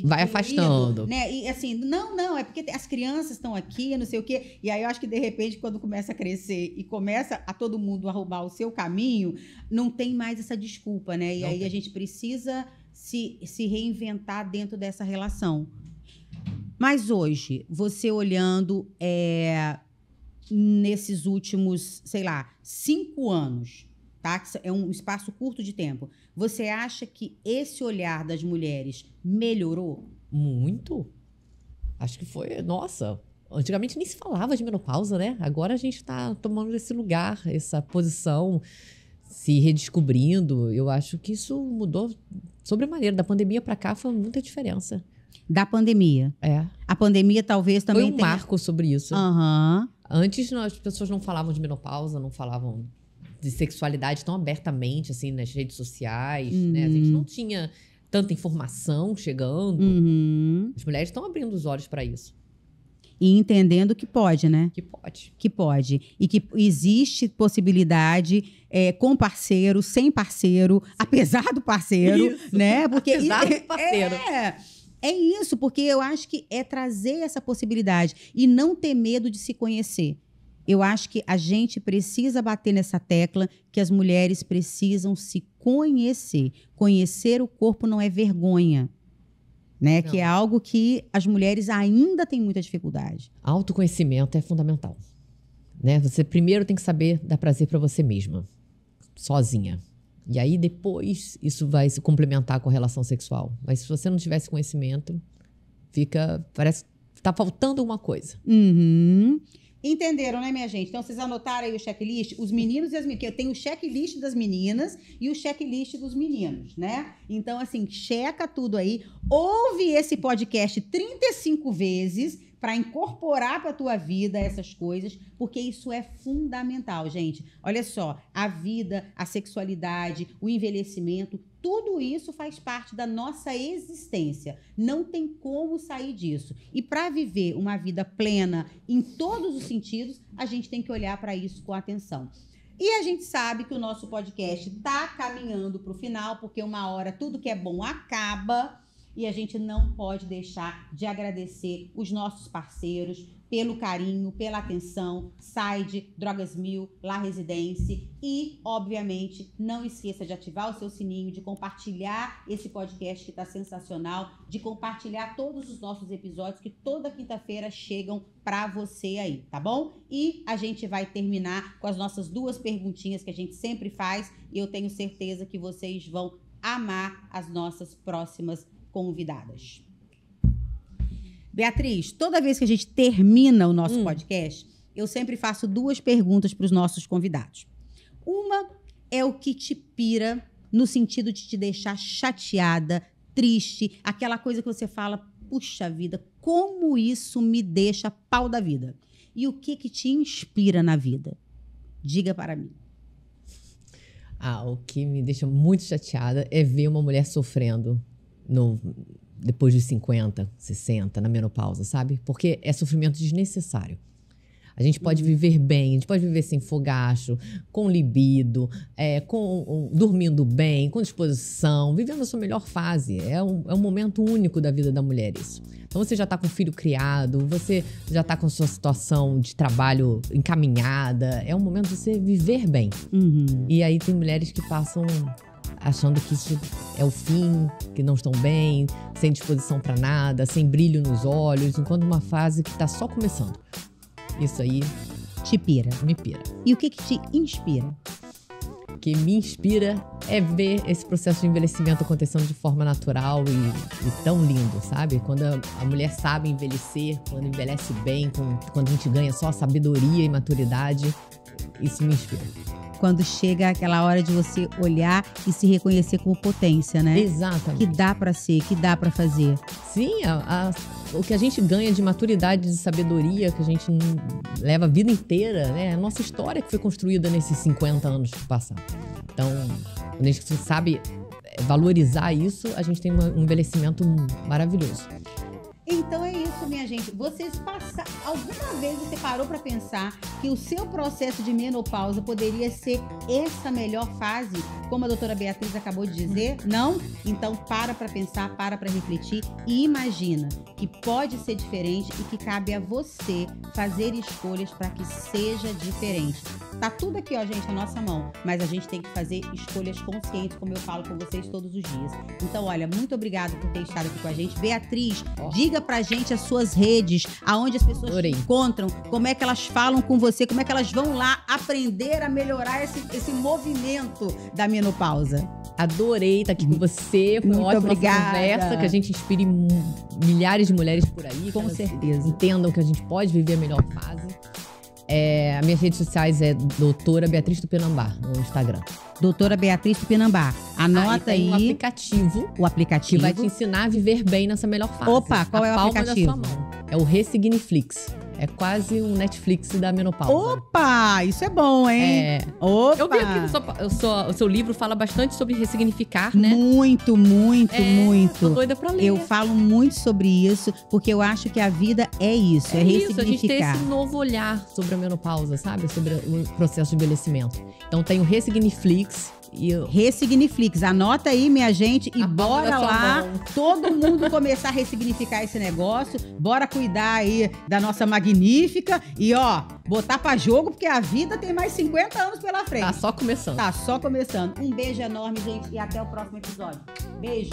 vai afastando. Né? E assim, não, é porque as crianças estão aqui, não sei o quê. E aí eu acho que, de repente, quando começa a crescer e começa a todo mundo a roubar o seu caminho, não tem mais essa desculpa, né? E aí a gente precisa se reinventar dentro dessa relação. Mas hoje, você olhando nesses últimos, 5 anos, tá? É um espaço curto de tempo. Você acha que esse olhar das mulheres melhorou? Muito. Acho que foi, nossa, Antigamente nem se falava de menopausa, né? Agora a gente tá tomando esse lugar, essa posição, se redescobrindo. Eu acho que isso mudou sobremaneira. Da pandemia pra cá foi muita diferença. Da pandemia. É. A pandemia talvez também Foi um marco sobre isso. Aham. Antes as pessoas não falavam de menopausa, não falavam de sexualidade tão abertamente, assim, nas redes sociais, né? A gente não tinha tanta informação chegando. As mulheres estão abrindo os olhos para isso. E entendendo que pode, né? Que pode. Que pode. E que existe possibilidade com parceiro, sem parceiro, apesar do parceiro, Isso. né? Porque Apesar do parceiro. É isso, porque eu acho que é trazer essa possibilidade e não ter medo de se conhecer. Eu acho que a gente precisa bater nessa tecla que as mulheres precisam se conhecer. Conhecer o corpo não é vergonha, né? Não. Que é algo que as mulheres ainda têm muita dificuldade. Autoconhecimento é fundamental, né? Você primeiro tem que saber dar prazer para você mesma, sozinha. E aí depois isso vai se complementar com a relação sexual. Mas se você não tiver esse conhecimento, parece que tá faltando uma coisa. Entenderam, né, minha gente? Então, vocês anotaram aí o checklist? Os meninos e as meninas. Eu tenho o checklist das meninas e o checklist dos meninos, né? Então, assim, checa tudo aí. Ouve esse podcast 35 vezes para incorporar para a tua vida essas coisas, porque isso é fundamental, gente. Olha só, a vida, a sexualidade, o envelhecimento, tudo isso faz parte da nossa existência. Não tem como sair disso. E para viver uma vida plena em todos os sentidos, a gente tem que olhar para isso com atenção. E a gente sabe que o nosso podcast está caminhando para o final, porque uma hora tudo que é bom acaba. E a gente não pode deixar de agradecer os nossos parceiros pelo carinho, pela atenção, Side, Drogas Mil, La Residência e, obviamente, não esqueça de ativar o seu sininho, de compartilhar esse podcast que está sensacional, de compartilhar todos os nossos episódios que toda quinta-feira chegam para você aí, tá bom? E a gente vai terminar com as nossas 2 perguntinhas que a gente sempre faz e eu tenho certeza que vocês vão amar as nossas próximas convidadas. Beatriz, toda vez que a gente termina o nosso podcast, eu sempre faço 2 perguntas para os nossos convidados. Uma é o que te pira no sentido de te deixar chateada, triste, aquela coisa que você fala, puxa vida, como isso me deixa pau da vida. E o que te inspira na vida? Diga para mim. O que me deixa muito chateada é ver uma mulher sofrendo depois dos 50, 60, na menopausa, sabe? Porque é sofrimento desnecessário. A gente pode viver bem, a gente pode viver sem fogacho, com libido, dormindo bem, com disposição, vivendo a sua melhor fase. É um momento único da vida da mulher isso. Então você já está com o filho criado, você já está com a sua situação de trabalho encaminhada. É um momento de você viver bem. E aí tem mulheres que passam achando que isso é o fim, que não estão bem, sem disposição para nada, sem brilho nos olhos, enquanto uma fase que está só começando. Isso aí te pira. Me pira. E o que te inspira? O que me inspira é ver esse processo de envelhecimento acontecendo de forma natural e tão lindo, sabe? Quando a mulher sabe envelhecer, quando envelhece bem, quando a gente ganha só sabedoria e maturidade, isso me inspira. Quando chega aquela hora de você olhar e se reconhecer como potência, né? Exatamente. Que dá pra ser, que dá pra fazer. Sim, o que a gente ganha de maturidade, de sabedoria, que a gente leva a vida inteira, né? A nossa história que foi construída nesses 50 anos que passaram. Então, quando a gente sabe valorizar isso, a gente tem um envelhecimento maravilhoso. Então é isso, minha gente. Alguma vez você parou para pensar que o seu processo de menopausa poderia ser essa melhor fase, como a doutora Beatriz acabou de dizer? Não? Então para pensar, para refletir e imagina que pode ser diferente e que cabe a você fazer escolhas para que seja diferente. Tá tudo aqui, ó, gente, na nossa mão, mas a gente tem que fazer escolhas conscientes, como eu falo com vocês todos os dias. Então, olha, muito obrigada por ter estado aqui com a gente. Beatriz, diga pra gente as suas redes, aonde as pessoas Adorei. te encontram, como é que elas falam com você, como é que elas vão lá aprender a melhorar esse movimento da menopausa. Adorei estar aqui com você. Foi Muito uma ótima obrigada. conversa, que a gente inspire milhares de mulheres por aí. Com que elas certeza. entendam que a gente pode viver a melhor fase. As minhas redes sociais é doutora Beatriz Tupinambá, no Instagram. Doutora Beatriz Tupinambá. Anota tem aí um aplicativo o aplicativo. que vai te ensinar a viver bem nessa melhor fase. Opa, qual é o palma aplicativo? Da sua mão. É o Resigniflix. É quase um Netflix da menopausa. Opa, isso é bom, hein? Opa. Eu vi aqui o seu livro fala bastante sobre ressignificar, né? Muito, muito, muito. Tô doida pra ler. Eu falo muito sobre isso, porque eu acho que a vida é isso, é ressignificar. A gente tem esse novo olhar sobre a menopausa, sabe? Sobre o processo de envelhecimento. Então tem o Resigniflix e o Resigniflix. Anota aí, minha gente, e A palma bora da sua lá, mão. todo mundo começar a ressignificar esse negócio. Bora cuidar aí da nossa magnífica e, ó, botar pra jogo, porque a vida tem mais 50 anos pela frente. Tá só começando. Tá só começando. Um beijo enorme, gente, e até o próximo episódio. Beijo.